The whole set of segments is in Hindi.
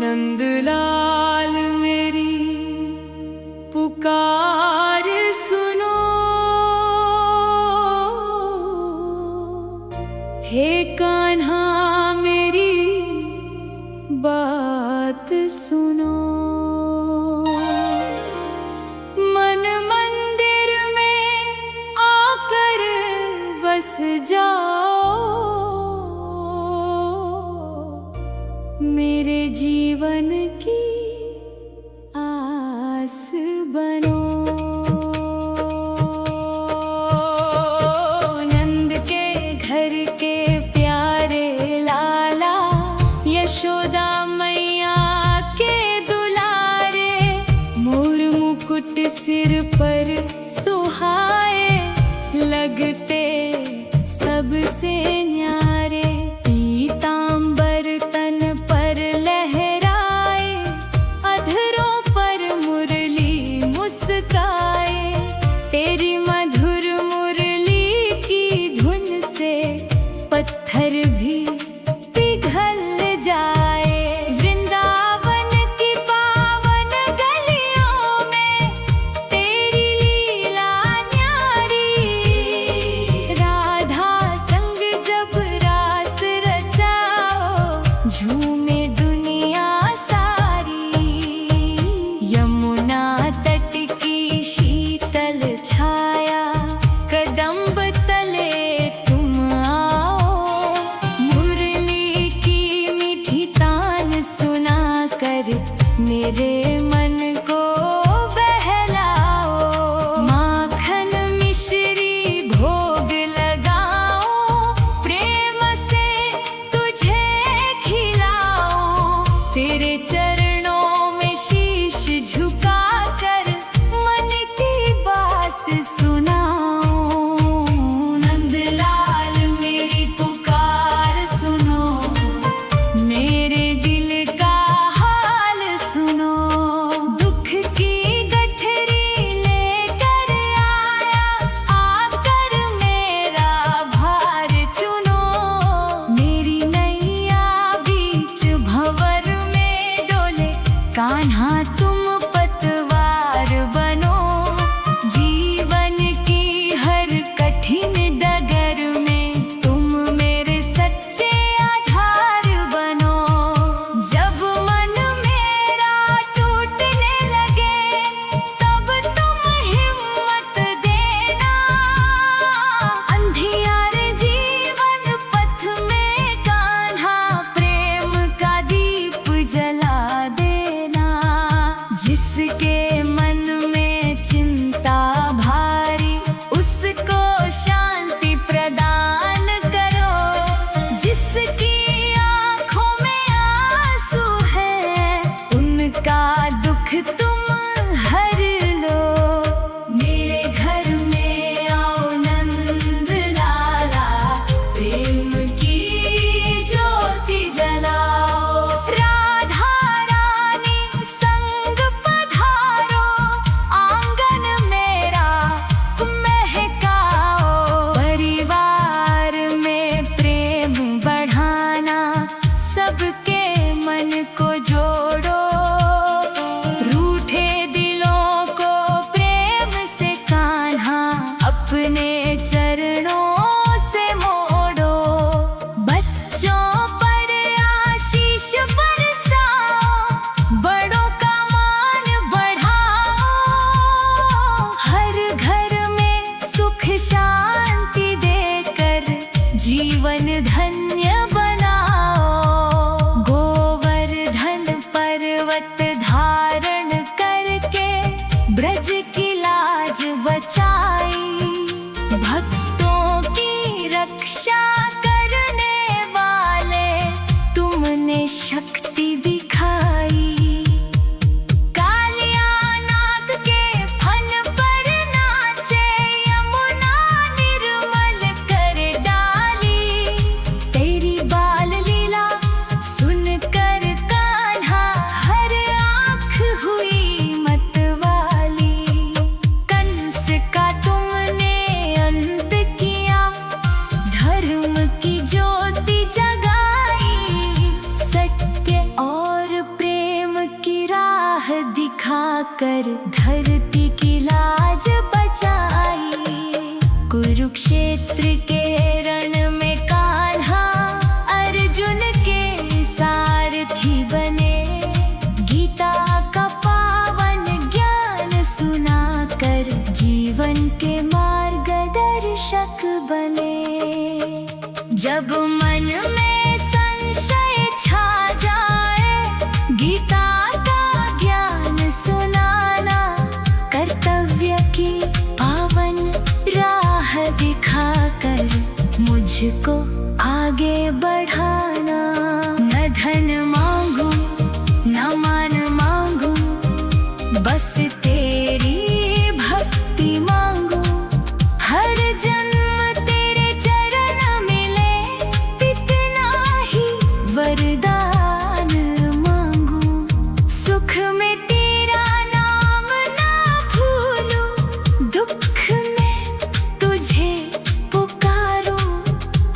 नंदलाल मेरी पुकार सुनो, हे कान्हा मेरी बात सुनो। मन मंदिर में आकर बस जाओ, मेरे जीवन की आस बनो। नंद के घर के प्यारे लाला, यशोदा मैया के दुलारे, मोर मुकुट सिर पर सुहाए, लगते सबसे न्यारे। पीतांबर तन पर लहराए, अधरों पर मुरली मुस्काए, तेरी मधुर मुरली की धुन से पत्थर भी पिघल जाए। वृंदावन की पावन गलियों में तेरी लीला न्यारी, राधा संग जब रास रचाओ, झूमे दुनिया सारी। यमुना तट की शीतल छाया, कदम्ब तले तुम आओ, मुरली की मीठी तान सुना कर मेरे मन को बहलाओ। माखन मिश्री भोग लगाओ, प्रेम से तुझे खिलाओ, तेरे चरणों में शीश झुका कर मन की बात सुनाओ। नंदलाल मेरी पुकार सुनो, मेरे दिल का हाल सुनो। दुख की गठरी लेकर आया, आकर मेरा भार चुनो। मेरी नैया बीच भंवर में डोले, कान्हा तुम पतवार बनो। जीवन की हर कठिन डगर में तुम मेरे सच्चे आधार बनो। जब मन मेरा टूटने लगे, तब तुम हिम्मत देना। अंधियारे जीवन पथ में कान्हा प्रेम का दीप जला देना। जिसके मन में चिंता भारी, उसको शांति प्रदान करो। जिसकी आँखों में आंसू है, उनका दुख तुम हर लो। मेरे घर में आओ नंद लाला, प्रेम की ज्योति जलाओ। राधा रानी संग पधारो, आंगन मेरा महकाओ। परिवार में प्रेम बढ़ाना, सबके मन को जोड़ो। रूठे दिलों को प्रेम से कान्हा अपने चरणों से मोड़ो। बच्चों पर आशीष बरसाओ, बड़ों का मान बढ़ाओ। हर घर में सुख शांति देकर जीवन धन्य बनाओ। गोवर्धन पर्वत धारण करके ब्रज की लाज बचाई, भक्तों की रक्षा करने वाले तुमने शक्ति दिखाई। कालियानाथ के फन पर नाचे, यमुना निर्मल कर डाली, तेरी कुरुक्षेत्र के रण में कान्हा अर्जुन के सारथी बने। गीता का पावन ज्ञान सुनाकर जीवन के मार्गदर्शक बने। जब मन में संशय छा जाए, गीता का ज्ञान सुनाना, कर्तव्य की पावन राह दिखाकर मुझको आगे बढ़ाना। न धन मांगू न मान मांगू, बस तेरी भक्ति मांगू। हर जन्म तेरे चरण मिले, इतना ही वरदान मांगू। सुख में तेरा नाम ना भूलूं, दुख में तुझे पुकारूं।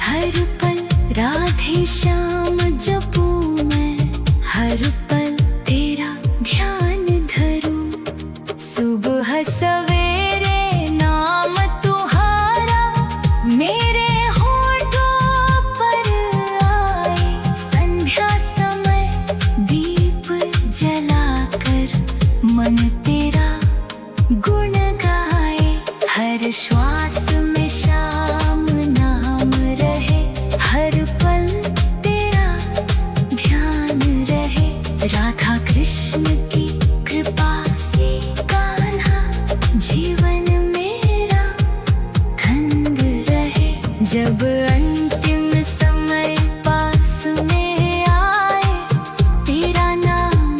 हर पल राधे श्याम जपूं मैं, हर पल तेरा ध्यान धरूं। सुबह सवेरे नाम तुम्हारा मेरे होठों पर आए। संध्या समय दीप जलाकर मन तेरा गुण गाए। हर श्वास में श्याम नाम रहे, हर पल तेरा ध्यान रहे। राधा कृष्ण की कृपा से कान्हा जीवन मेरा धन्य रहे। जब अंतिम समय पास में आए, तेरा नाम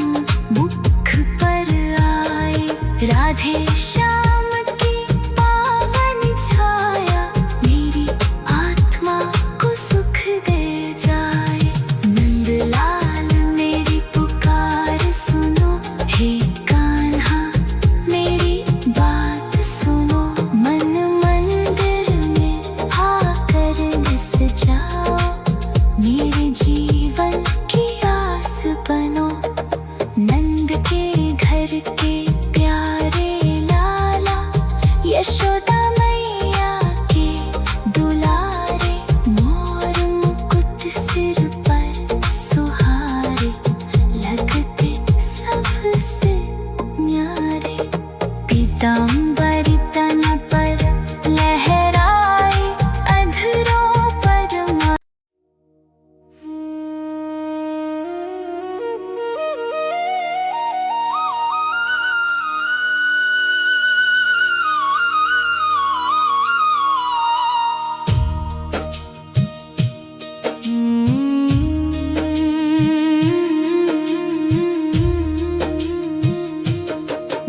मुख पर आए। राधे श्याम की पावन छाया मेरी आत्मा को सुख दे जाए। नंदलाल मेरी पुकार सुनो, हे कान्हा मेरी बात सुनो। मन मंदिर में आकर बस जाओ, मेरे जीवन की आस बनो। नंद के घर के प्यारे लाला, यशोदा मैया के दुलारे। मोर मुकुट सिर पर सुहारे, लगते सबसे न्यारे। पीतांबरी तन पर लहराए, अधरों पर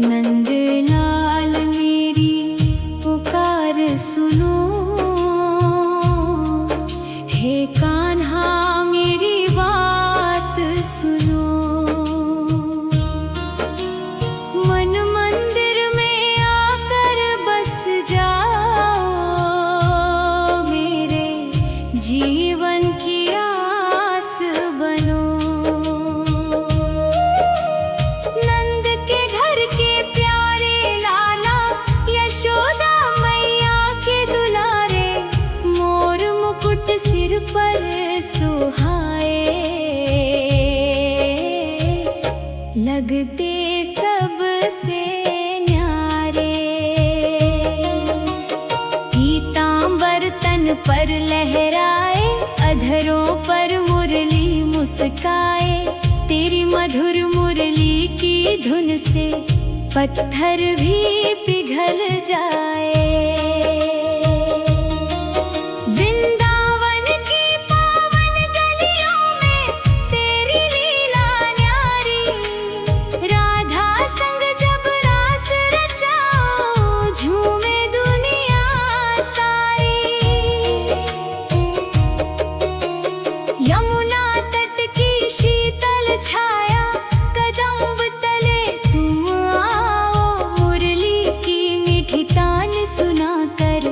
नंदलाल मेरी पुकार सुनो, हे कान्हा मेरी बात सुनो। मन मंदिर में आकर बस जाओ, मेरे जीवन की आस बनो। नंद के घर के प्यारे लाला, यशोदा मैया के दुलारे। मोर मुकुट सिर पर सुहाए, लगते सबसे न्यारे। पीतांबर तन पर लहराए, अधरों पर मुरली मुस्काए। तेरी मधुर मुरली की धुन से पत्थर भी पिघल जाए। वृंदावन की पावन गलियों में तेरी लीला न्यारी। राधा संग जब रास रचाओ, झूमे दुनिया सारी। यमुना तट की शीतल छाया, कदम्ब तले तुम आओ। मुरली की मीठी तान सुनाकर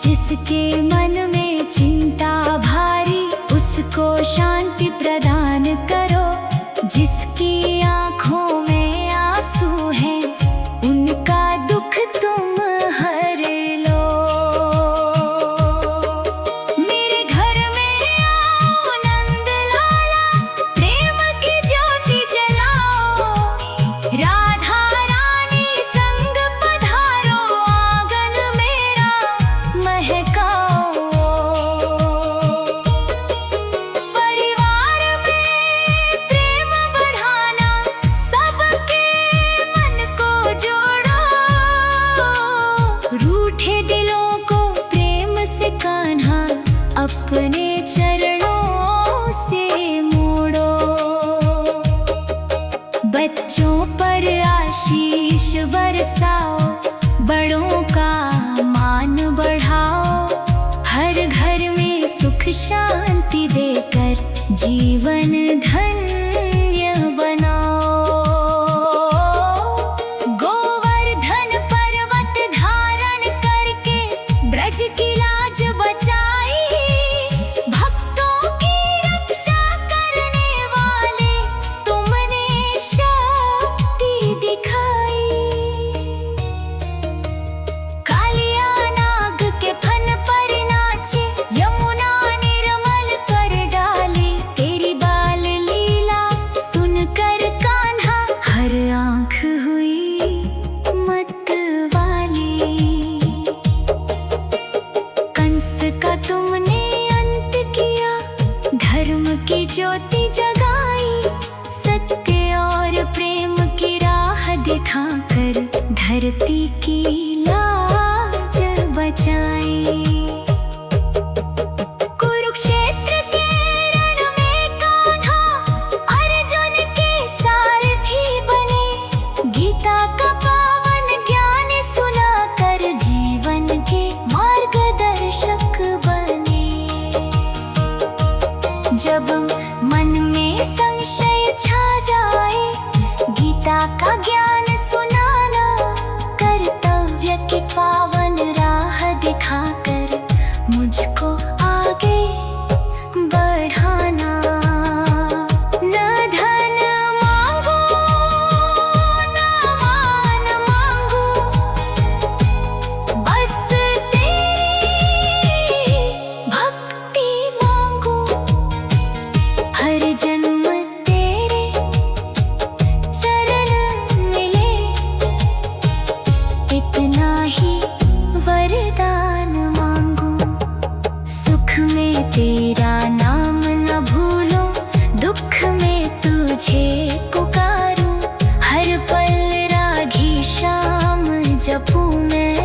जिसके मन में चिंता भारी उसको शांति प्रदान करो। जिसकी आँखों में आंसू हैं उनका दुख तुम हर लो। मेरे घर में आओ नंद लाला, प्रेम की ज्योति जलाओ। राधा रानी संग पधारो, आंगन मेरा महकाओ। परिवार में प्रेम बढ़ाना, सबके मन को जोड़ो। रूठे दिलों को प्रेम से कान्हा अपने चरणों से मोड़ो। बच्चों पर आशीष बरसाओ, बड़ों का मान बढ़ाओ। हर घर में सुख शांति देकर जीवन धन्य बनाओ। गोवर्धन पर्वत धारण करके ब्रज की लाज बचाई। भक्तों की रक्षा करने वाले तुमने शक्ति दिखाई। कालिया नाग के फन पर नाचे, यमुना निर्मल कर डाली। तेरी बाल लीला सुनकर कान्हा हर आँख हुई मत वाली। कंस का तुमने अंत किया, धर्म की ज्योति जगाई। सत्य और प्रेम की राह दिखाकर धरती की लाज बचाई। कुरुक्षेत्र के रण में कान्हा अर्जुन के सारथी बने। गीता का पावन ज्ञान सुनाकर जीवन के मार्गदर्शक बने। जब मन में संशय छा जाए, गीता का ज्ञान सुनाना। कर्तव्य की पावन राह दिखाकर मुझको आगे बढ़ाना। न धन मांगो न मान मांगो, बस तेरी भक्ति मांगो। हर जन्म तेरे चरण मिले, इतना ही वरदान मांगो। सुख में तेरा नाम न भूलो, दुख में तुझे पुकारूं। हर पल रागी श्याम जपूं मैं,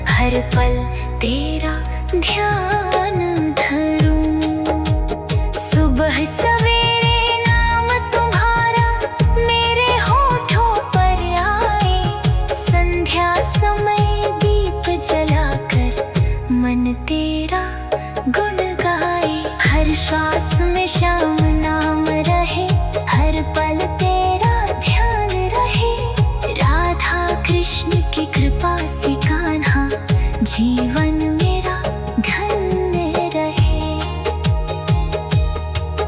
हर पल तेरा ध्यान धरूं। सुबह सवेरे नाम तुम्हारा मेरे होठों पर आए। संध्या समय दीप जलाकर मन तेरा गुण गाए। हर श्वास में श्याम नाम रहे, हर पल तेरा ध्यान रहे। राधा कृष्ण की कृपा से कान्हा जीवन मेरा धन्य रहे।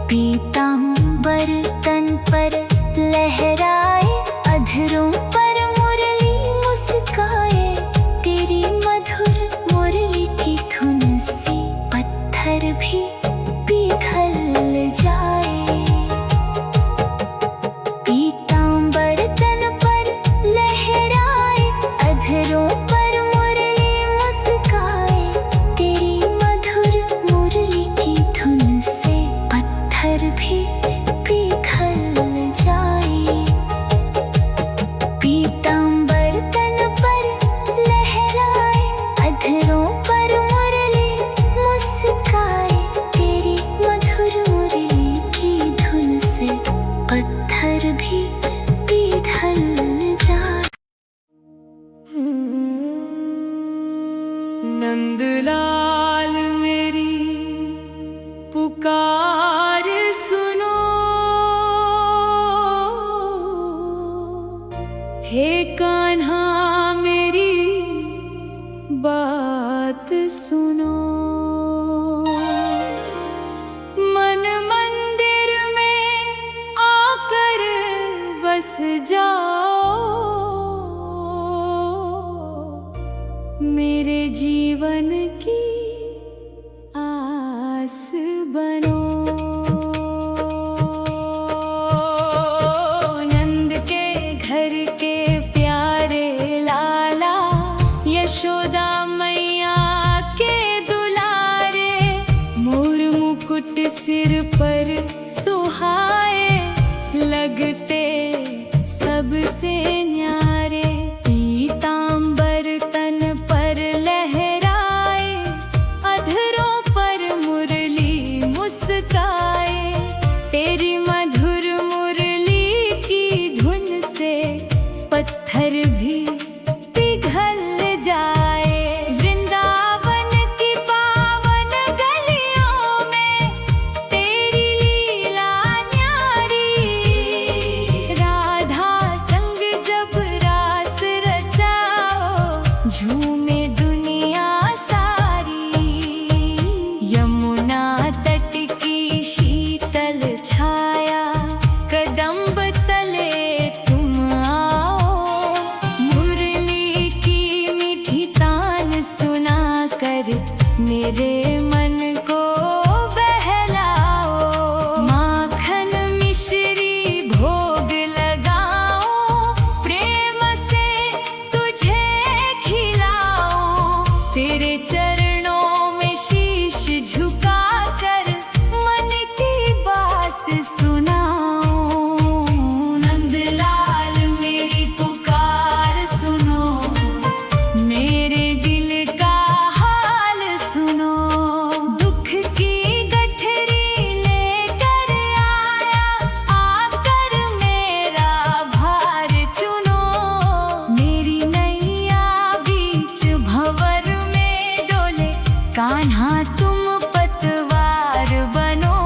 पीतांबर तन पर लहराए, अधरों पर मुरली मुस्काए। तेरी मधुर मुरली की धुन से पत्थर भी पिघल जाए। पीतांबर तन पर लहराए, अधरों पर मुरली मुस्काए। तेरी मधुर मुरली की धुन से पत्थर भी पिघल जाए। पीतांबर तन पर लहराए, अधरों पर मुरली मुस्काए। तेरी मधुर मुरली की धुन से पत्थर भी पिघल जाए। नंदलाल मेरी पुकार सुनो, हे कान्हा मेरी बात बात सुनो। मन मंदिर में आकर बस जाओ, मेरे जीवन की आस बनो। नंद के घर के प्यारे लाला, यशोदा मैया के दुलारे, मोर मुकुट सिर पर सुहाए, लगते सबसे न्यारे। पीतांबर तन पर लहराए, अधरों पर मुरली मुस्काए, तेरी मधुर मुरली की धुन से पत्थर भी पिघल जाए। वृंदावन की पावन गलियों में तेरी लीला न्यारी, राधा संग जब रास रचाओ, झूमे दुनिया सारी। यमुना तट की शीतल छाया, कदम्ब तले तुम आओ, मुरली की मीठी तान सुना कर मेरे मन को बहलाओ। माखन मिश्री भोग लगाओ, प्रेम से तुझे खिलाओ, तेरे चरणों में शीश झुका कर मन की बात सुनाओ। नंदलाल मेरी पुकार सुनो, मेरे दिल का हाल सुनो। दुख की गठरी लेकर आया, आकर मेरा भार चुनो। मेरी नैया बीच भंवर में डोले, कान्हा तुम पतवार बनो।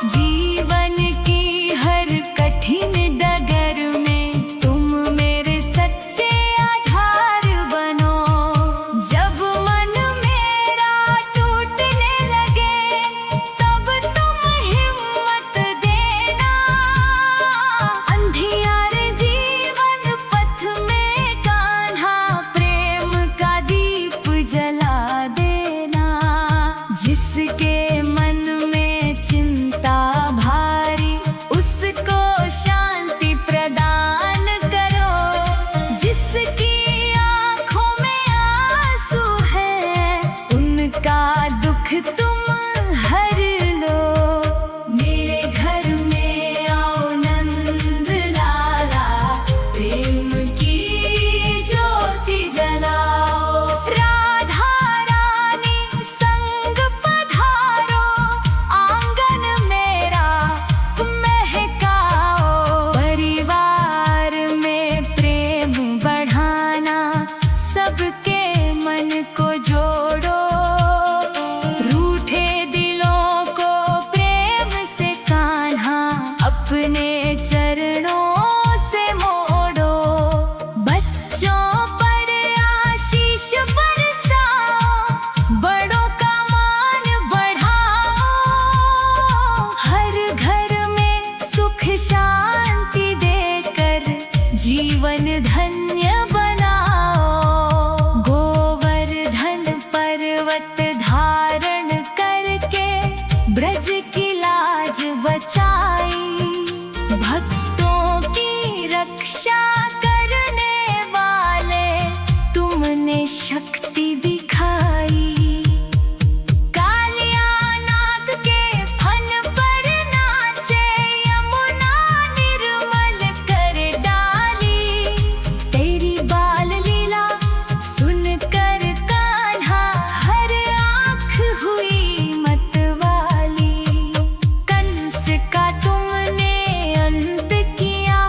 जीवन की हर कठिन डगर में तुम मेरे सच्चे आधार बनो। जब मन मेरा टूटने लगे, तब तुम हिम्मत देना। अंधियारे जीवन पथ में कान्हा, प्रेम का दीप जला देना। जिसके मन में चिंता भारी, उसको शांति प्रदान करो। जिसकी आँखों में आंसू है, उनका दुख तुम हर लो। मेरे घर में आओ नंद लाला, प्रेम की ज्योति जलाओ। राधा रानी संग पधारो, आंगन मेरा महकाओ। परिवार में प्रेम बढ़ाना, सबके मन को जोड़ो। रूठे दिलों को प्रेम से कान्हा, अपने चरणों से मोड़ो। बच्चों पर आशीष बरसाओ, बड़ों का मान बढ़ाओ। हर घर में सुख शांति देकर जीवन धन्य बनाओ। गोवर्धन पर्वत धारण करके ब्रज की लाज बचाई, भक्तों की रक्षा करने वाले तुमने शक्ति दिखाई। कालिया नाग के फन पर नाचे, यमुना निर्मल कर डाली। तेरी बाल लीला सुनकर कान्हा, हर आँख हुई मतवाली। कंस का तुमने अंत किया,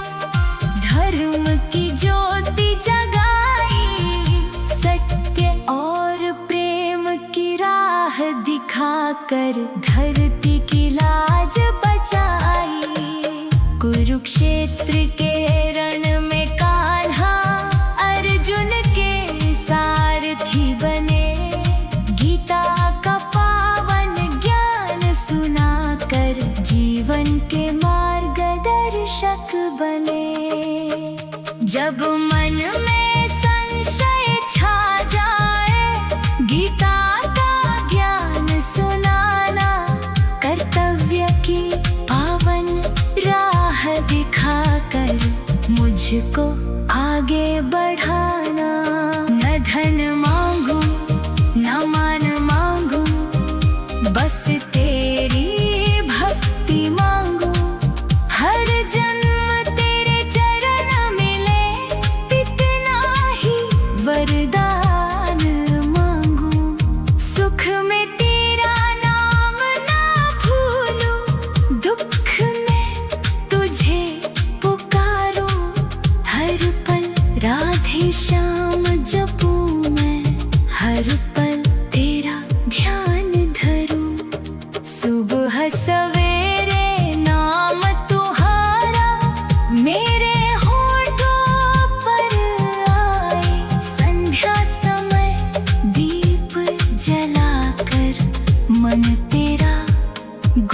धर्म की ज्योति जगाई। सत्य और प्रेम की राह दिखाकर धरती की लाज बचाई। कुरुक्षेत्र के रण में कान्हा अर्जुन के सारथी बने। वरदान मांगू। सुख में तेरा नाम ना भूलूं, दुख में तुझे पुकारूं। हर पल राधे श्याम जपूं मैं, हर पल तेरा ध्यान धरूं। सुबह सवेरे नाम तुम्हारा मेरे होठों पर आए। संध्या समय दीप जलाकर मन तेरा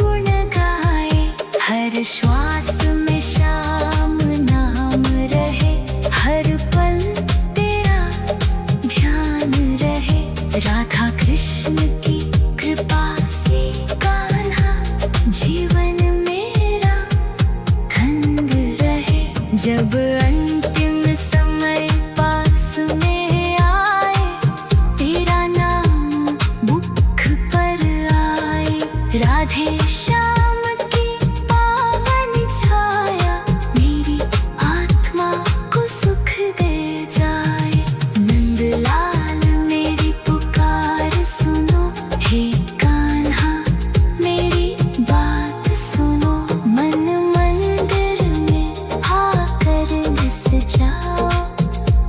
गुण गाए। हर श्वास में श्याम नाम रहे, हर पल तेरा ध्यान रहे। राधा कृष्ण की कृपा से कान्हा जीवन मेरा धन्य रहे। जब अंतिम समय पास में आए, तेरा नाम मुख पर आए। राधे श्याम की पावन छाया मेरी आत्मा को सुख दे जाए। नंदलाल मेरी पुकार सुनो, हे कान्हा मेरी बात सुनो। मन मंदिर में आकर बस जाओ,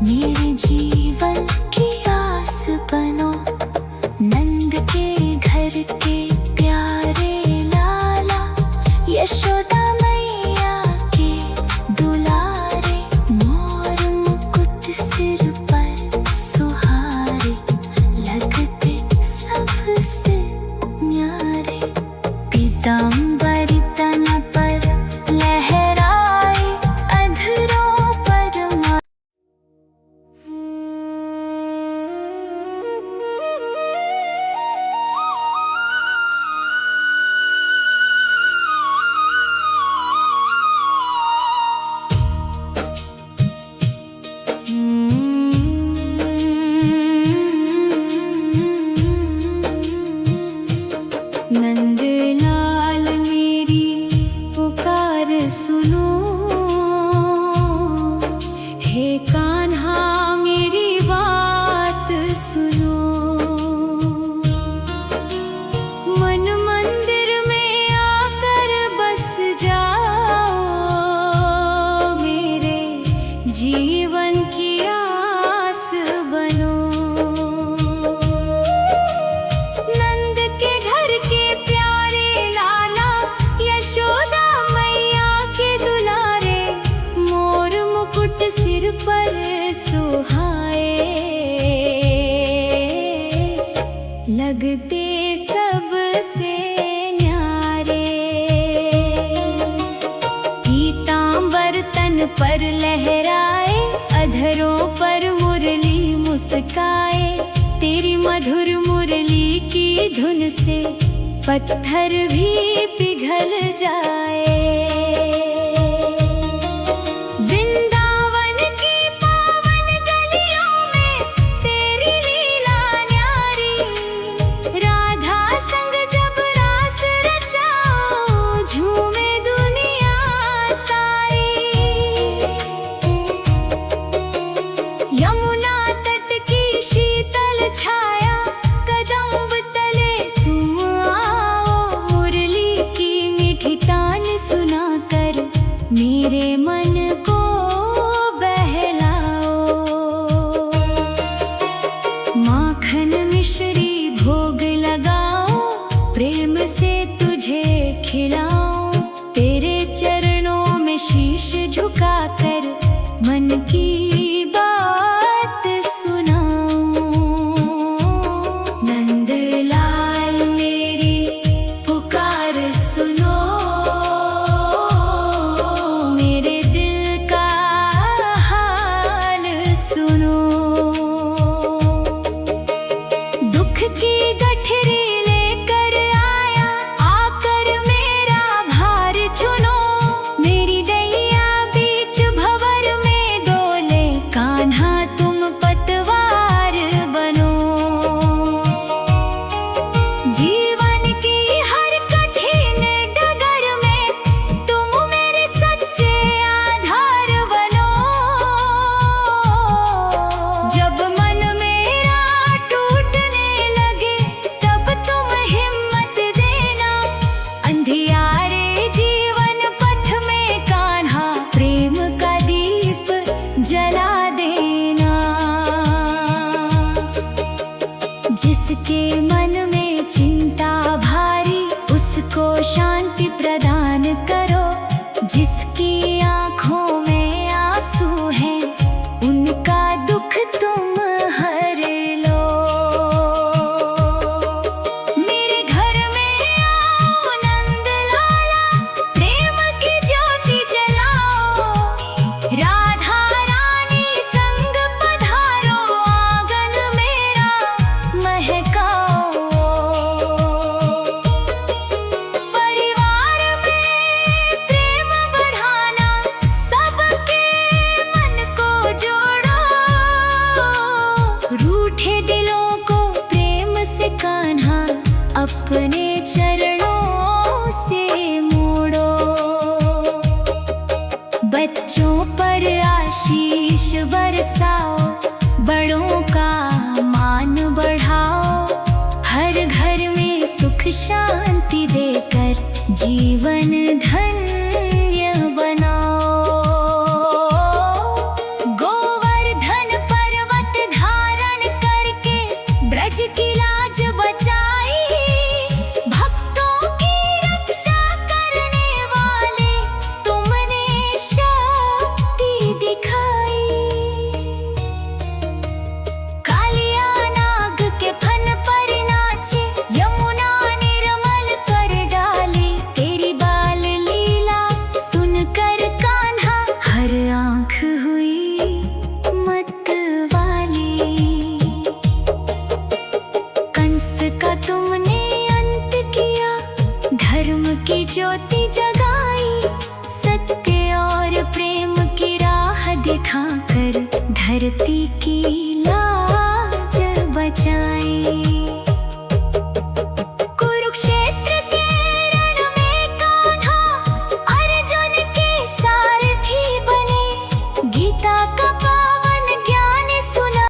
मेरे जीवन की आस बनो। नंद के घर के प्यारे लाला, यशोदा मैया के दुलारे। मोर मुकुट सिर पर सुहारे, लगते सबसे न्यारे। पीतांबर तन पर लहराए, अधरों पर नंदलाल मेरी पुकार सुनो, हे कान्हा मेरी बात सुनो। मन मंदिर में आकर बस जाओ, मेरे जीवन की आस बनो। नंद के घर के प्यारे लाला, यशोदा मैया के दुलारे। मोर मुकुट सिर पर सुहाए, लगते सबसे न्यारे। पीतांबर तन पर लहराए, अधरों पर मुरली मुस्काए। तेरी मधुर मुरली की धुन से पत्थर भी पिघल जाए। वृंदावन की पावन गलियों में तेरी लीला न्यारी। राधा संग जब रास रचाओ, झूमे दुनिया सारी। यमुना तट की शीतल छाया, कदम्ब तले तुम आओ। मुरली की मीठी तान सुनाकर जिसके मन में चिंता भारी उसको शांति प्रदान करो। जिसकी आँखों में आंसू है उनका दुख तुम हर लो। मेरे घर में आओ नंद लाला, प्रेम की ज्योति जलाओ। राधा रानी संग पधारो, आंगन मेरा महकाओ। परिवार में प्रेम बढ़ाना, सबके मन को जोड़ो। रूठे दिलों को प्रेम से कान्हा अपने चरणों से मोड़ो। बच्चों पर आशीष बरसाओ, बड़ों का मान बढ़ाओ। हर घर में सुख शांति देकर जीवन धन्य बनाओ। गोवर्धन पर्वत धारण करके ब्रज की लाज बचाई। भक्तों की रक्षा करने वाले तुमने शक्ति दिखाई। कालिया नाग के फन पर नाचे, यमुना निर्मल कर डाली। तेरी बाल लीला सुनकर कान्हा हर आँख हुई मत वाली। कंस का तुमने अंत किया, धर्म की ज्योति जगाई। सत्य और प्रेम की राह दिखाकर धरती की